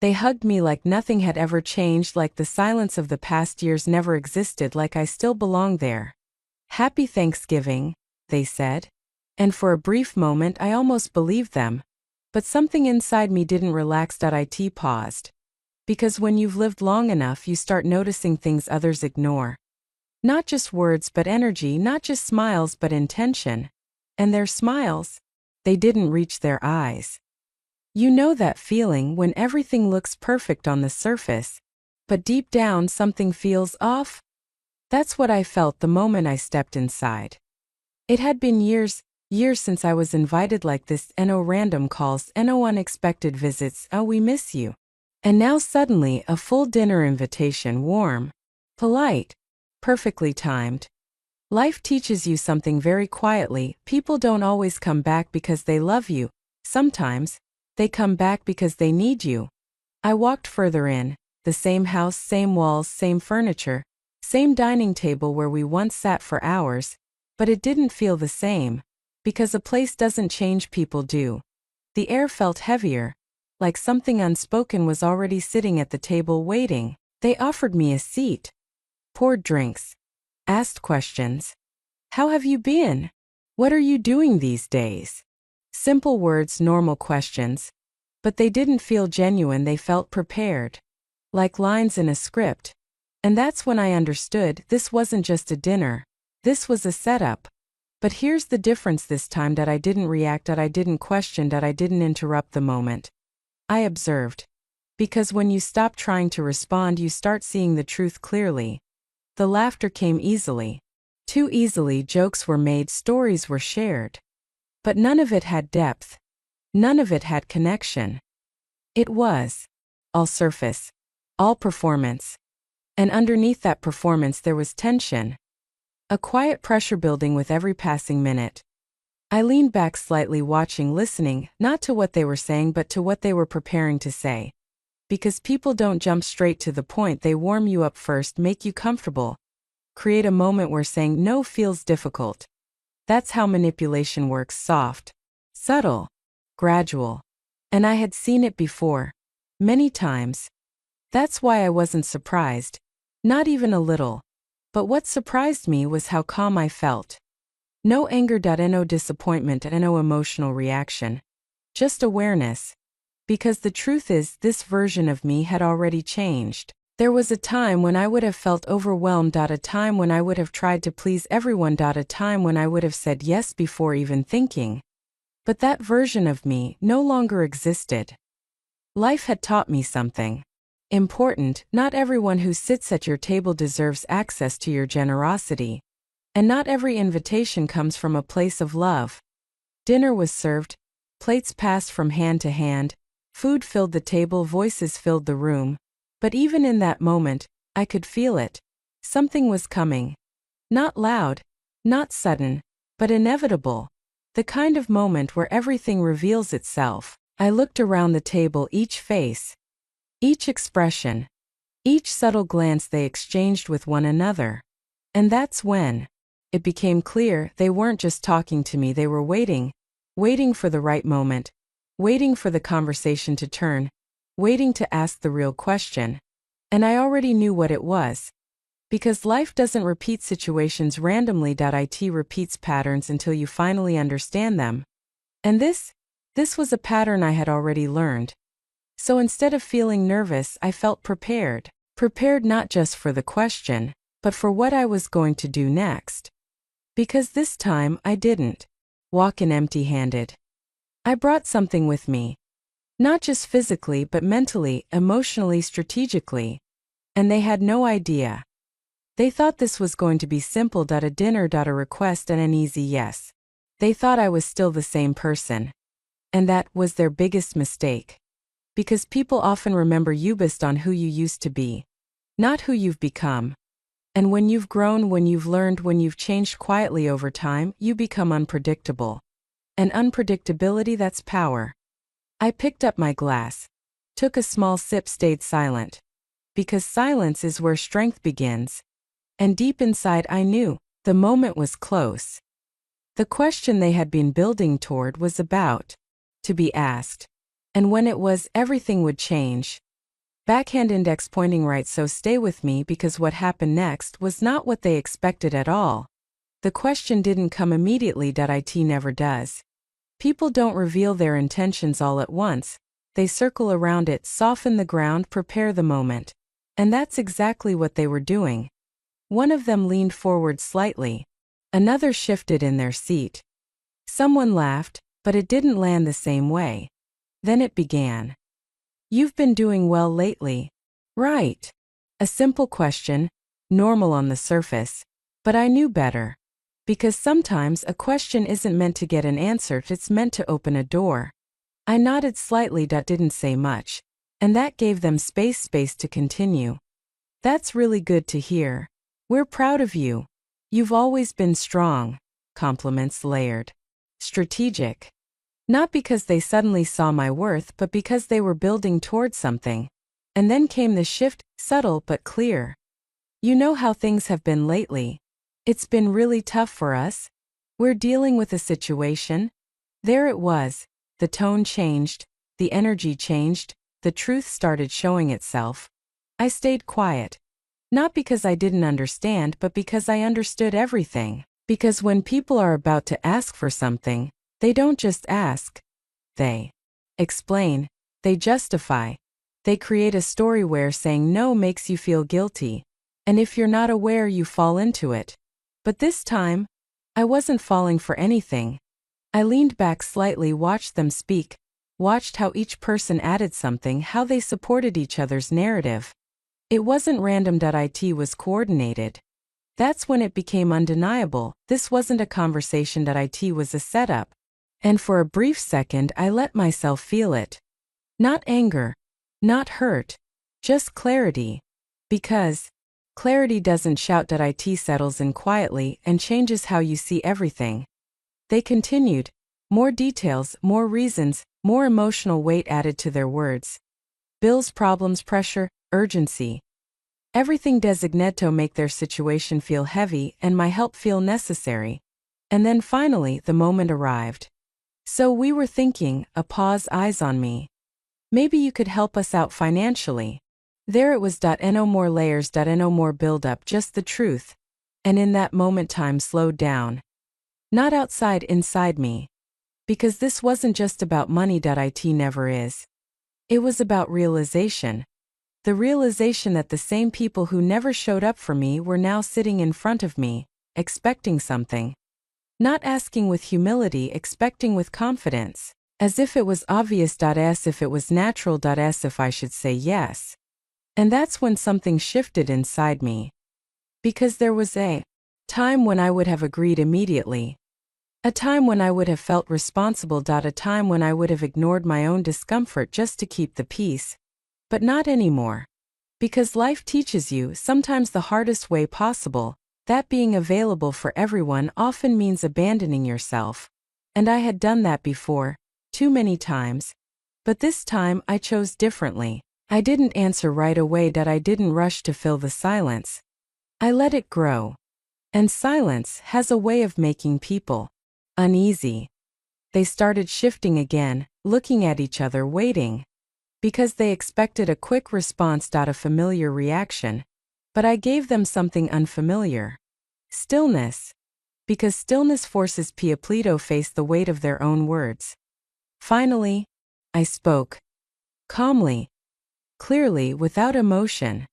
They hugged me like nothing had ever changed, like the silence of the past years never existed, like I still belonged there. "Happy Thanksgiving," they said. And for a brief moment I almost believed them. But something inside me didn't relax. It paused. Because when you've lived long enough, you start noticing things others ignore. Not just words but energy, not just smiles but intention. And their smiles, they didn't reach their eyes. You know that feeling when everything looks perfect on the surface, but deep down something feels off? That's what I felt the moment I stepped inside. It had been years since I was invited like this. No random calls, no unexpected visits, "Oh, we miss you." And now suddenly a full dinner invitation, warm, polite, perfectly timed. Life teaches you something very quietly. People don't always come back because they love you. Sometimes, they come back because they need you. I walked further in. The same house, same walls, same furniture, same dining table where we once sat for hours. But it didn't feel the same. Because a place doesn't change, people do. The air felt heavier. Like something unspoken was already sitting at the table waiting. They offered me a seat. Poured drinks. Asked questions. "How have you been? What are you doing these days?" Simple words, normal questions. But they didn't feel genuine, they felt prepared. Like lines in a script. And that's when I understood this wasn't just a dinner. This was a setup. But here's the difference this time: I didn't react, I didn't question, I didn't interrupt the moment. I observed. Because when you stop trying to respond, you start seeing the truth clearly. The laughter came easily. Too easily. Jokes were made, stories were shared. But none of it had depth. None of it had connection. It was all surface, all performance. And underneath that performance there was tension. A quiet pressure building with every passing minute. I leaned back slightly, watching, listening, not to what they were saying but to what they were preparing to say. Because people don't jump straight to the point, they warm you up first, make you comfortable. Create a moment where saying no feels difficult. That's how manipulation works: soft, subtle, gradual. And I had seen it before. Many times. That's why I wasn't surprised. Not even a little. But what surprised me was how calm I felt. No anger, no disappointment, no emotional reaction. Just awareness. Because the truth is, this version of me had already changed. There was a time when I would have felt overwhelmed, a time when I would have tried to please everyone, a time when I would have said yes before even thinking. But that version of me no longer existed. Life had taught me something important: not everyone who sits at your table deserves access to your generosity. And not every invitation comes from a place of love. Dinner was served, plates passed from hand to hand, food filled the table, voices filled the room. But even in that moment, I could feel it. Something was coming. Not loud, not sudden, but inevitable. The kind of moment where everything reveals itself. I looked around the table, each face, each expression, each subtle glance they exchanged with one another. And that's when it became clear they weren't just talking to me, they were waiting for the right moment, waiting for the conversation to turn, waiting to ask the real question. And I already knew what it was. Because life doesn't repeat situations randomly. It repeats patterns until you finally understand them. And this was a pattern I had already learned. So instead of feeling nervous, I felt prepared. Prepared not just for the question, but for what I was going to do next. Because this time I didn't walk in empty-handed. I brought something with me. Not just physically but mentally, emotionally, strategically. And they had no idea. They thought this was going to be simple. A dinner, a request, and an easy yes. They thought I was still the same person. And that was their biggest mistake. Because people often remember you based on who you used to be, not who you've become. And when you've grown, when you've learned, when you've changed quietly over time, you become unpredictable. And unpredictability, that's power. I picked up my glass, took a small sip, stayed silent. Because silence is where strength begins. And deep inside I knew the moment was close. The question they had been building toward was about to be asked. And when it was, everything would change. Backhand index pointing right, so stay with me because what happened next was not what they expected at all. The question didn't come immediately. It never does. People don't reveal their intentions all at once. They circle around it, soften the ground, prepare the moment. And that's exactly what they were doing. One of them leaned forward slightly. Another shifted in their seat. Someone laughed, but it didn't land the same way. Then it began. You've been doing well lately, right? A simple question, normal on the surface. But I knew better. Because sometimes a question isn't meant to get an answer, it's meant to open a door. I nodded slightly, didn't say much. And that gave them space to continue. That's really good to hear. We're proud of you. You've always been strong. Compliments layered. Strategic. Not because they suddenly saw my worth, but because they were building towards something. And then came the shift, subtle but clear. You know how things have been lately. It's been really tough for us. We're dealing with a situation. There it was. The tone changed, the energy changed, the truth started showing itself. I stayed quiet. Not because I didn't understand, but because I understood everything. Because when people are about to ask for something, they don't just ask. They explain. They justify. They create a story where saying no makes you feel guilty. And if you're not aware, you fall into it. But this time, I wasn't falling for anything. I leaned back slightly, watched them speak, watched how each person added something, how they supported each other's narrative. It wasn't random. It was coordinated. That's when it became undeniable. This wasn't a conversation. It was a setup. And for a brief second, I let myself feel it. Not anger. Not hurt. Just clarity. Because clarity doesn't shout. It settles in quietly and changes how you see everything. They continued. More details, more reasons, more emotional weight added to their words. Bills, problems, pressure, urgency. Everything designed to make their situation feel heavy and my help feel necessary. And then finally, the moment arrived. So we were thinking, a pause, eyes on me. Maybe you could help us out financially. There it was. No more layers. No more build-up, just the truth. And in that moment, time slowed down. Not outside, inside me. Because this wasn't just about money. It never is. It was about realization. The realization that the same people who never showed up for me were now sitting in front of me, expecting something. Not asking with humility, expecting with confidence. As if it was obvious. As if it was natural. As if I should say yes. And that's when something shifted inside me. Because there was a time when I would have agreed immediately. A time when I would have felt responsible. A time when I would have ignored my own discomfort just to keep the peace. But not anymore. Because life teaches you, sometimes the hardest way possible, that being available for everyone often means abandoning yourself. And I had done that before, too many times. But this time I chose differently. I didn't answer right away. I didn't rush to fill the silence. I let it grow. And silence has a way of making people uneasy. They started shifting again, looking at each other, waiting. Because they expected a quick response. A familiar reaction. But I gave them something unfamiliar. Stillness. Because stillness forces people to face the weight of their own words. Finally, I spoke. Calmly. Clearly, without emotion.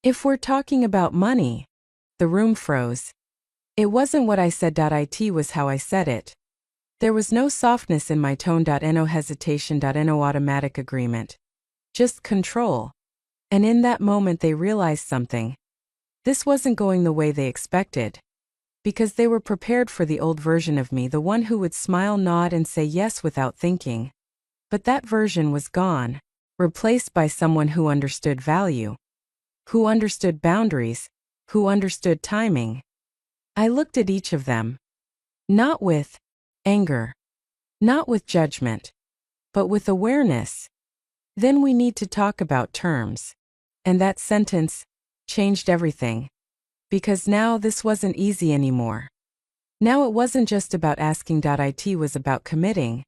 If we're talking about money. The room froze. It wasn't what I said. It was how I said it. There was no softness in my tone. No hesitation. No automatic agreement. Just control. And in that moment they realized something. This wasn't going the way they expected. Because they were prepared for the old version of me, the one who would smile, nod, and say yes without thinking. But that version was gone, replaced by someone who understood value. Who understood boundaries. Who understood timing. I looked at each of them. Not with anger. Not with judgment. But with awareness. Then we need to talk about terms. And that sentence changed everything. Because now this wasn't easy anymore. Now it wasn't just about asking. It was about committing.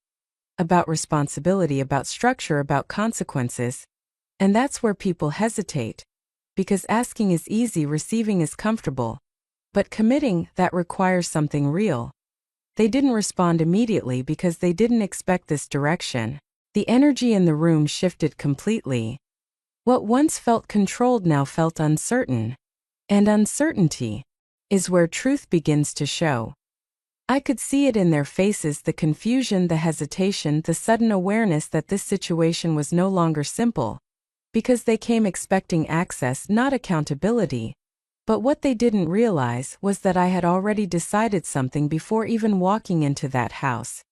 About responsibility, about structure, about consequences. And that's where people hesitate. Because asking is easy, receiving is comfortable. But committing, that requires something real. They didn't respond immediately because they didn't expect this direction. The energy in the room shifted completely. What once felt controlled now felt uncertain. And uncertainty is where truth begins to show. I could see it in their faces, the confusion, the hesitation, the sudden awareness that this situation was no longer simple. Because they came expecting access, not accountability. But what they didn't realize was that I had already decided something before even walking into that house.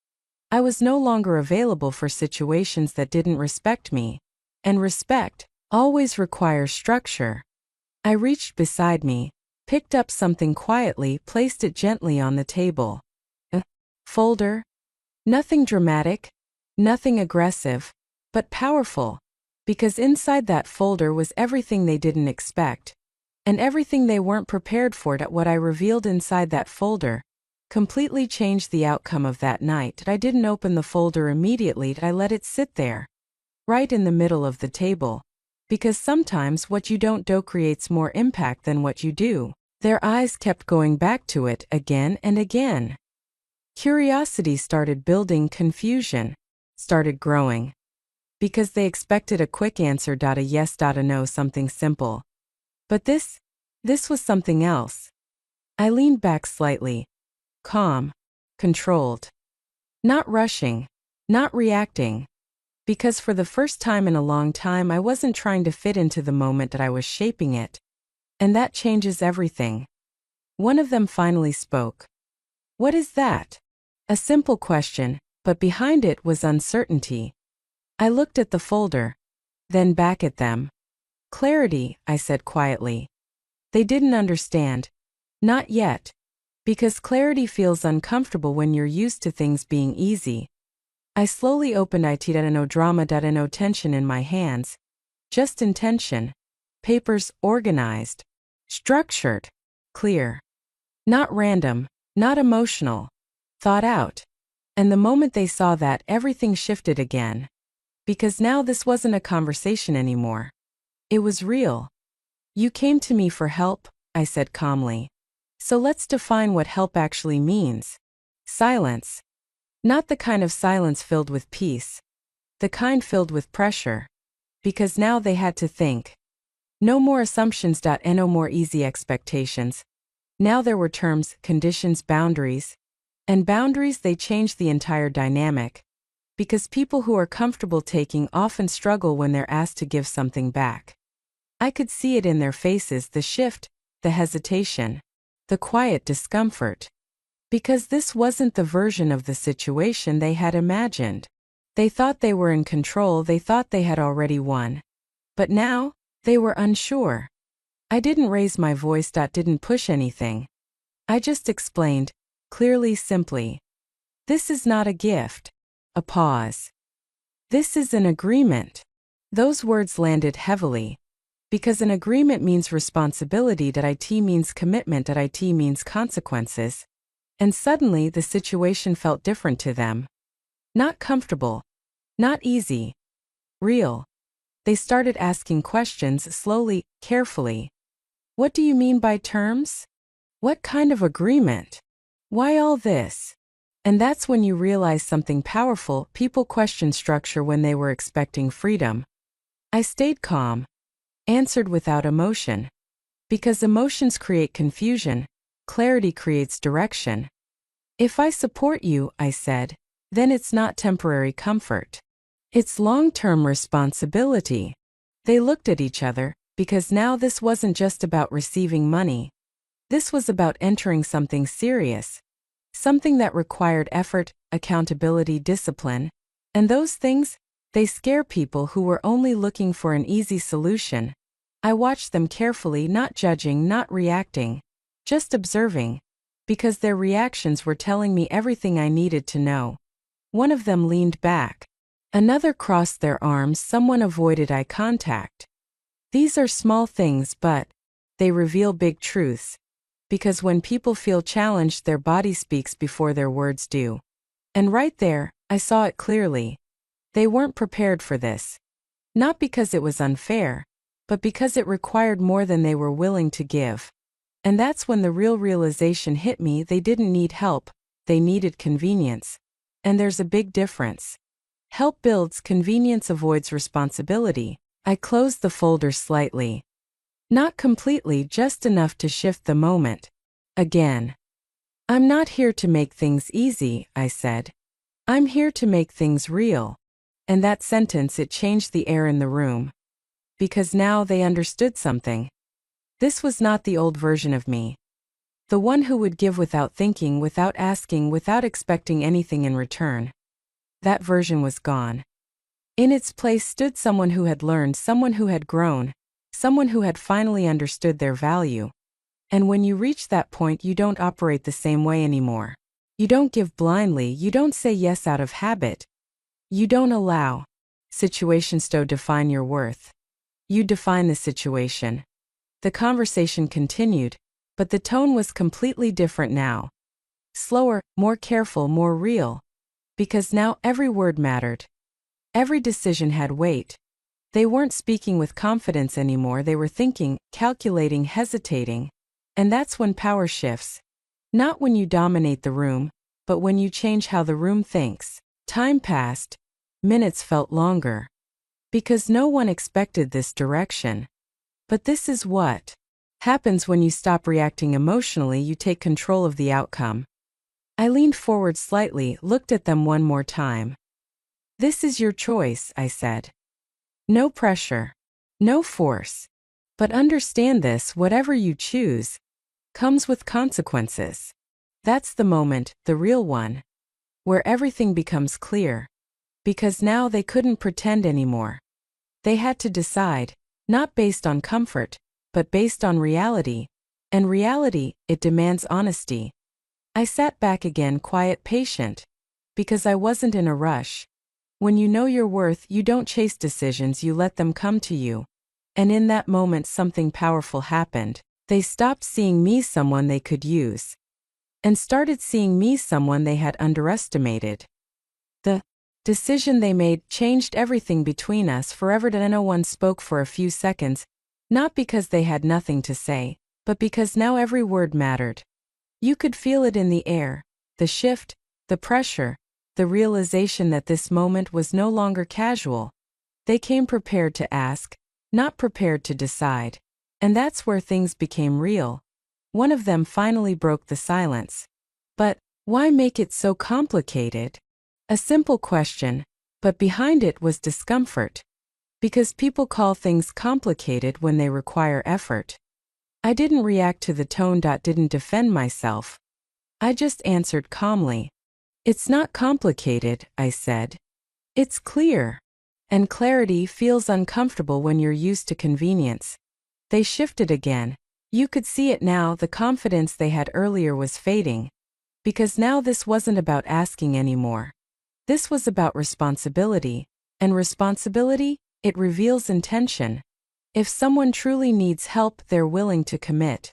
I was no longer available for situations that didn't respect me. And respect always requires structure. I reached beside me, picked up something quietly, placed it gently on the table. A folder? Nothing dramatic, nothing aggressive, but powerful. Because inside that folder was everything they didn't expect. And everything they weren't prepared for. What I revealed inside that folder completely changed the outcome of that night. I didn't open the folder immediately. I let it sit there, right in the middle of the table. Because sometimes what you don't do creates more impact than what you do. Their eyes kept going back to it again and again. Curiosity started building, confusion started growing. Because they expected a quick answer, a yes, a no, something simple. But this was something else. I leaned back slightly, calm, controlled. Not rushing, not reacting. Because for the first time in a long time I wasn't trying to fit into the moment, that I was shaping it. And that changes everything. One of them finally spoke. What is that? A simple question, but behind it was uncertainty. I looked at the folder, then back at them. Clarity, I said quietly. They didn't understand. Not yet. Because clarity feels uncomfortable when you're used to things being easy. I slowly opened it. No drama, no tension in my hands. Just intention. Papers organized. Structured. Clear. Not random. Not emotional. Thought out. And the moment they saw that, everything shifted again. Because now this wasn't a conversation anymore. It was real. You came to me for help, I said calmly. So let's define what help actually means. Silence. Not the kind of silence filled with peace. The kind filled with pressure. Because now they had to think. No more assumptions. No more easy expectations. Now there were terms, conditions, boundaries. And boundaries, they changed the entire dynamic. Because people who are comfortable taking often struggle when they're asked to give something back. I could see it in their faces, the shift, the hesitation, the quiet discomfort. Because this wasn't the version of the situation they had imagined. They thought they were in control, they thought they had already won. But now, they were unsure. I didn't raise my voice, didn't push anything. I just explained, clearly, simply. This is not a gift. A pause. This is an agreement. Those words landed heavily. Because an agreement means responsibility, it means commitment, it means consequences. And suddenly the situation felt different to them. Not comfortable. Not easy. Real. They started asking questions slowly, carefully. What do you mean by terms? What kind of agreement? Why all this? And that's when you realize something powerful. People question structure when they were expecting freedom. I stayed calm. Answered without emotion. Because emotions create confusion, clarity creates direction. If I support you, I said, then it's not temporary comfort. It's long-term responsibility. They looked at each other, because now this wasn't just about receiving money. This was about entering something serious. Something that required effort, accountability, discipline. And those things, they scare people who were only looking for an easy solution. I watched them carefully, not judging, not reacting, just observing, because their reactions were telling me everything I needed to know. One of them leaned back. Another crossed their arms, someone avoided eye contact. These are small things, but they reveal big truths. Because when people feel challenged, their body speaks before their words do. And right there, I saw it clearly. They weren't prepared for this. Not because it was unfair, but because it required more than they were willing to give. And that's when the real realization hit me: they didn't need help, they needed convenience. And there's a big difference. Help builds, convenience avoids responsibility. I closed the folder slightly. Not completely, just enough to shift the moment. Again. I'm not here to make things easy, I said. I'm here to make things real. And that sentence, it changed the air in the room. Because now they understood something. This was not the old version of me. The one who would give without thinking, without asking, without expecting anything in return. That version was gone. In its place stood someone who had learned, someone who had grown, someone who had finally understood their value. And when you reach that point, you don't operate the same way anymore. You don't give blindly, you don't say yes out of habit. You don't allow situations to define your worth. You define the situation. The conversation continued, but the tone was completely different now. Slower, more careful, more real. Because now every word mattered. Every decision had weight. They weren't speaking with confidence anymore, they were thinking, calculating, hesitating. And that's when power shifts. Not when you dominate the room, but when you change how the room thinks. Time passed. Minutes felt longer. Because no one expected this direction. But this is what happens when you stop reacting emotionally, you take control of the outcome. I leaned forward slightly, looked at them one more time. This is your choice, I said. No pressure. No force. But understand this: whatever you choose comes with consequences. That's the moment, the real one, where everything becomes clear. Because now they couldn't pretend anymore. They had to decide, not based on comfort, but based on reality. And reality, it demands honesty. I sat back again, quiet, patient. Because I wasn't in a rush. When you know your worth, you don't chase decisions, you let them come to you. And in that moment, something powerful happened. They stopped seeing me someone they could use. And started seeing me someone they had underestimated. The decision they made changed everything between us forever. No one spoke for a few seconds, not because they had nothing to say, but because now every word mattered. You could feel it in the air, the shift, the pressure, the realization that this moment was no longer casual. They came prepared to ask, not prepared to decide. And that's where things became real. One of them finally broke the silence. But why make it so complicated? A simple question, but behind it was discomfort. Because people call things complicated when they require effort. I didn't react to the tone. Didn't defend myself. I just answered calmly. It's not complicated, I said. It's clear. And clarity feels uncomfortable when you're used to convenience. They shifted again. You could see it now, the confidence they had earlier was fading. Because now this wasn't about asking anymore. This was about responsibility. And responsibility, it reveals intention. If someone truly needs help, they're willing to commit.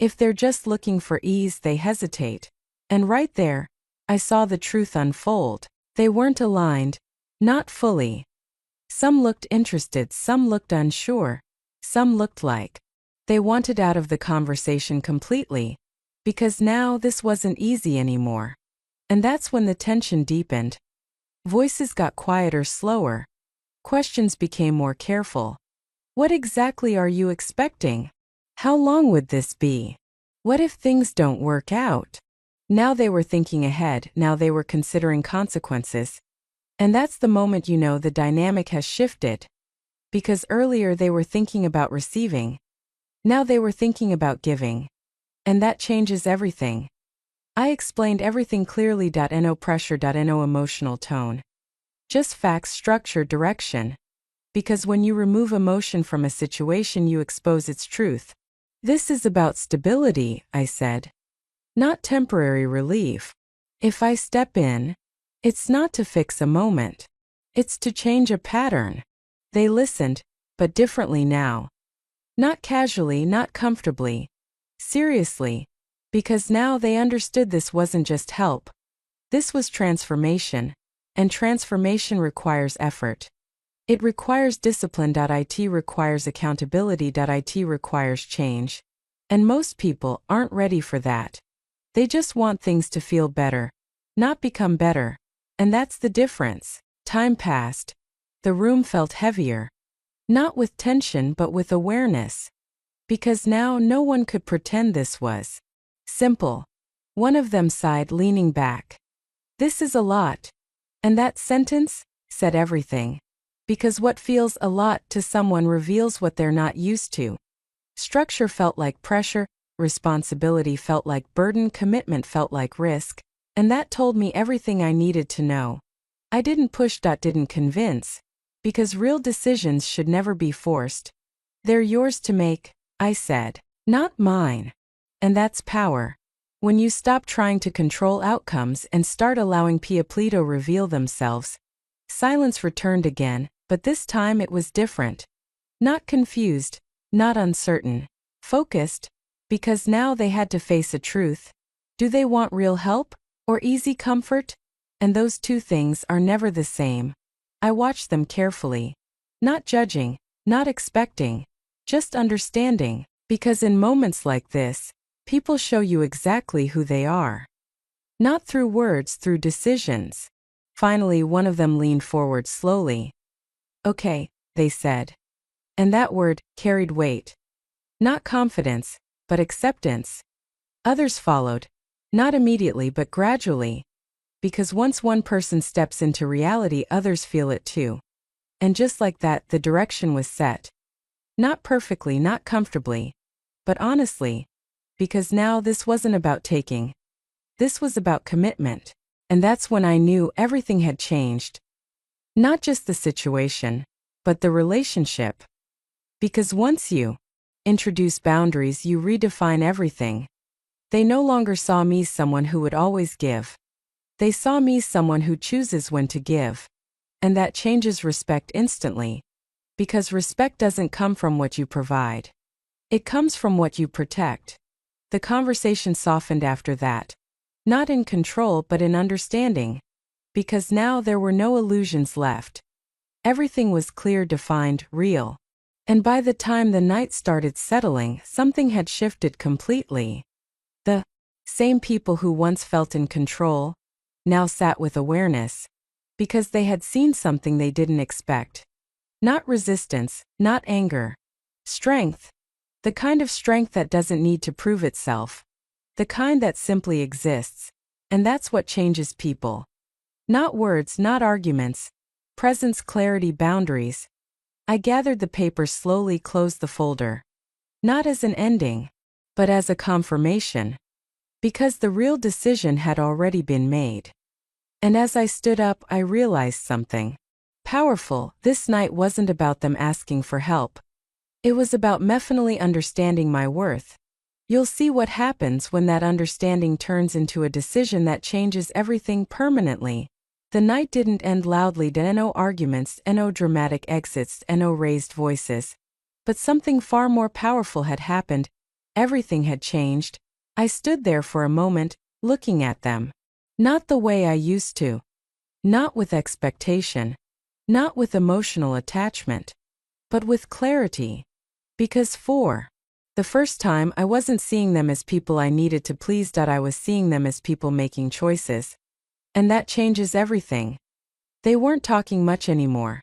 If they're just looking for ease, they hesitate. And right there, I saw the truth unfold. They weren't aligned. Not fully. Some looked interested, some looked unsure. Some looked like they wanted out of the conversation completely. Because now this wasn't easy anymore. And that's when the tension deepened. Voices got quieter, slower. Questions became more careful. What exactly are you expecting? How long would this be? What if things don't work out? Now they were thinking ahead, now they were considering consequences. And that's the moment you know the dynamic has shifted. Because earlier they were thinking about receiving. Now they were thinking about giving. And that changes everything. I explained everything clearly. No pressure, no emotional tone. Just facts, structure, direction. Because when you remove emotion from a situation, you expose its truth. This is about stability, I said. Not temporary relief. If I step in, it's not to fix a moment. It's to change a pattern. They listened, but differently now. Not casually, not comfortably. Seriously. Because now they understood this wasn't just help. This was transformation. And transformation requires effort. It requires discipline. It requires accountability. It requires change. And most people aren't ready for that. They just want things to feel better, not become better. And that's the difference. Time passed. The room felt heavier. Not with tension but with awareness. Because now no one could pretend this was simple. One of them sighed, leaning back. This is a lot. And that sentence said everything. Because what feels a lot to someone reveals what they're not used to. Structure felt like pressure, responsibility felt like burden, commitment felt like risk, and that told me everything I needed to know. I didn't push. Didn't convince. Because real decisions should never be forced. They're yours to make, I said. Not mine. And that's power. When you stop trying to control outcomes and start allowing people to reveal themselves. Silence returned again, but this time it was different. Not confused, not uncertain. Focused, because now they had to face a truth. Do they want real help, or easy comfort? And those two things are never the same. I watched them carefully. Not judging, not expecting, just understanding, because in moments like this, people show you exactly who they are. Not through words, through decisions. Finally, one of them leaned forward slowly. Okay, they said. And that word carried weight. Not confidence, but acceptance. Others followed, not immediately but gradually. Because once one person steps into reality, others feel it too. And just like that, the direction was set. Not perfectly, not comfortably, but honestly. Because now this wasn't about taking. This was about commitment. And that's when I knew everything had changed. Not just the situation, but the relationship. Because once you introduce boundaries, you redefine everything. They no longer saw me someone who would always give. They saw me someone who chooses when to give. And that changes respect instantly. Because respect doesn't come from what you provide. It comes from what you protect. The conversation softened after that. Not in control but in understanding. Because now there were no illusions left. Everything was clear, defined, real. And by the time the night started settling, something had shifted completely. The same people who once felt in control now sat with awareness. Because they had seen something they didn't expect. Not resistance, not anger. Strength. The kind of strength that doesn't need to prove itself. The kind that simply exists. And that's what changes people. Not words, not arguments. Presence, clarity, boundaries. I gathered the papers slowly, closed the folder. Not as an ending, but as a confirmation. Because the real decision had already been made. And as I stood up, I realized something powerful. This night wasn't about them asking for help. It was about me finally understanding my worth. You'll see what happens when that understanding turns into a decision that changes everything permanently. The night didn't end loudly. No arguments, no dramatic exits, no raised voices. But something far more powerful had happened. Everything had changed. I stood there for a moment, looking at them. Not the way I used to. Not with expectation. Not with emotional attachment. But with clarity. Because for the first time, I wasn't seeing them as people I needed to please. I was seeing them as people making choices. And that changes everything. They weren't talking much anymore.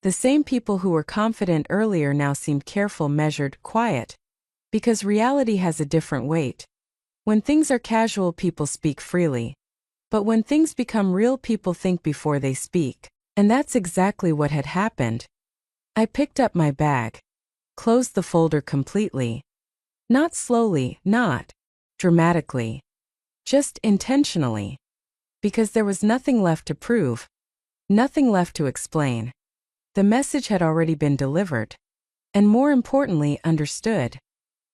The same people who were confident earlier now seemed careful, measured, quiet. Because reality has a different weight. When things are casual, people speak freely. But when things become real, people think before they speak. And that's exactly what had happened. I picked up my bag. Closed the folder completely. Not slowly, not dramatically. Just intentionally. Because there was nothing left to prove. Nothing left to explain. The message had already been delivered. And more importantly, understood.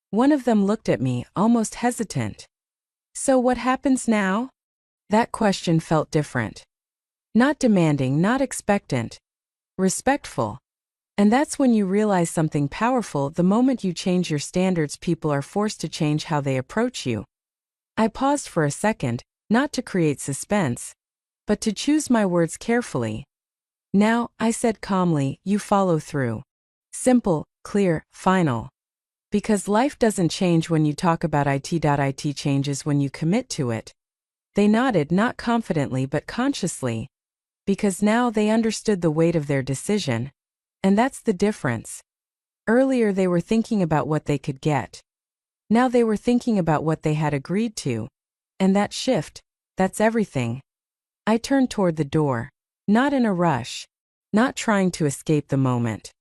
One of them looked at me, almost hesitant. So what happens now? That question felt different. Not demanding, not expectant. Respectful. And that's when you realize something powerful. The moment you change your standards, people are forced to change how they approach you. I paused for a second, not to create suspense, but to choose my words carefully. Now, I said calmly, you follow through. Simple, clear, final. Because life doesn't change when you talk about it. It changes when you commit to it. They nodded, not confidently but consciously. Because now they understood the weight of their decision. And that's the difference. Earlier they were thinking about what they could get. Now they were thinking about what they had agreed to. And that shift, that's everything. I turned toward the door. Not in a rush. Not trying to escape the moment.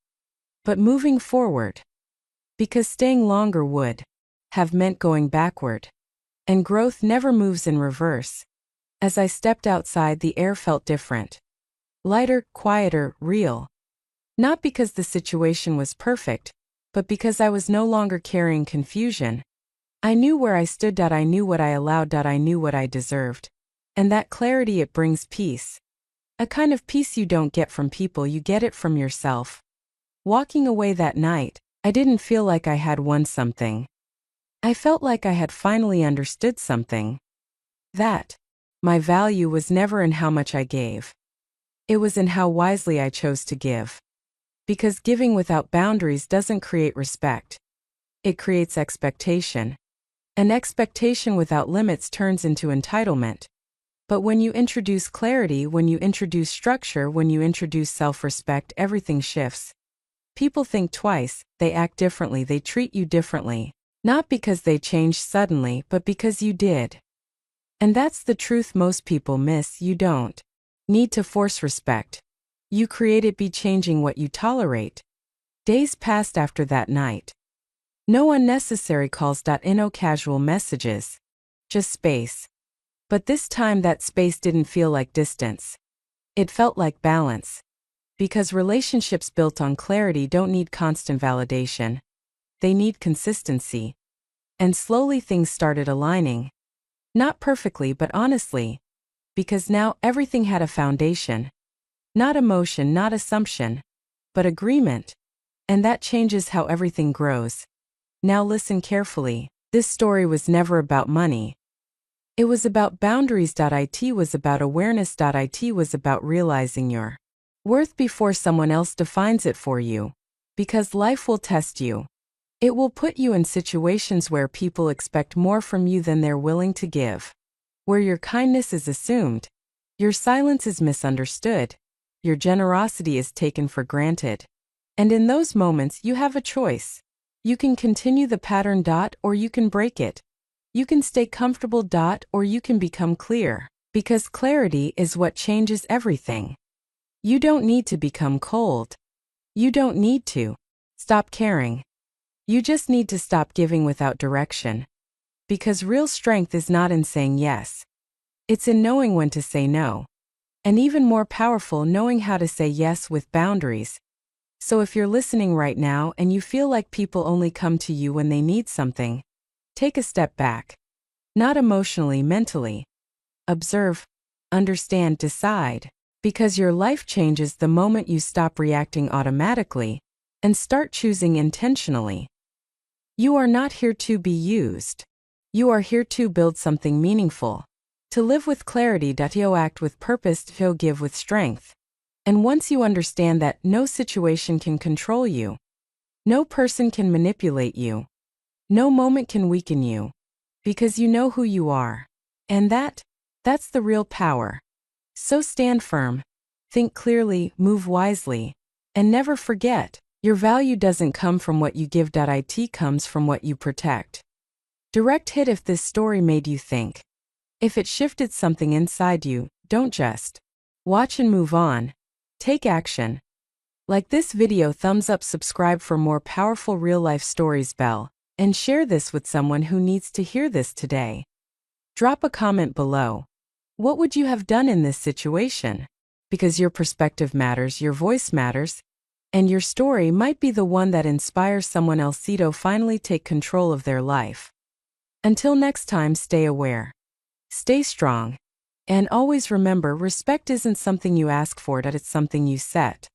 But moving forward. Because staying longer would have meant going backward. And growth never moves in reverse. As I stepped outside, the air felt different. Lighter, quieter, real. Not because the situation was perfect, but because I was no longer carrying confusion. I knew where I stood. I knew what I allowed. I knew what I deserved. And that clarity, it brings peace. A kind of peace you don't get from people, you get it from yourself. Walking away that night, I didn't feel like I had won something. I felt like I had finally understood something. That my value was never in how much I gave. It was in how wisely I chose to give. Because giving without boundaries doesn't create respect. It creates expectation. And expectation without limits turns into entitlement. But when you introduce clarity, when you introduce structure, when you introduce self-respect, everything shifts. People think twice, they act differently, they treat you differently. Not because they changed suddenly, but because you did. And that's the truth most people miss. You don't need to force respect. You create it by changing what you tolerate. Days passed after that night. No unnecessary calls. No casual messages. Just space. But this time that space didn't feel like distance. It felt like balance. Because relationships built on clarity don't need constant validation. They need consistency. And slowly things started aligning. Not perfectly but honestly. Because now everything had a foundation. Not emotion, not assumption. But agreement. And that changes how everything grows. Now listen carefully. This story was never about money. It was about boundaries. It was about awareness. It was about realizing your worth before someone else defines it for you. Because life will test you. It will put you in situations where people expect more from you than they're willing to give. Where your kindness is assumed. Your silence is misunderstood. Your generosity is taken for granted. And in those moments you have a choice. You can continue the pattern. Or you can break it. You can stay comfortable. Or you can become clear. Because clarity is what changes everything. You don't need to become cold. You don't need to stop caring. You just need to stop giving without direction. Because real strength is not in saying yes. It's in knowing when to say no. And even more powerful, knowing how to say yes with boundaries. So if you're listening right now and you feel like people only come to you when they need something, take a step back. Not emotionally, mentally. Observe, understand, decide. Because your life changes the moment you stop reacting automatically and start choosing intentionally. You are not here to be used. You are here to build something meaningful. To live with clarity. To act with purpose. To give with strength. And once you understand that, no situation can control you. No person can manipulate you. No moment can weaken you. Because you know who you are. And that's the real power. So stand firm. Think clearly, move wisely. And never forget, your value doesn't come from what you give. It comes from what you protect. Direct hit. If this story made you think, if it shifted something inside you, don't just watch and move on. Take action. Like this video, thumbs up, subscribe for more powerful real-life stories, bell, and share this with someone who needs to hear this today. Drop a comment below. What would you have done in this situation? Because your perspective matters, your voice matters, and your story might be the one that inspires someone else to finally take control of their life. Until next time, stay aware. Stay strong. And always remember, respect isn't something you ask for, it's something you set.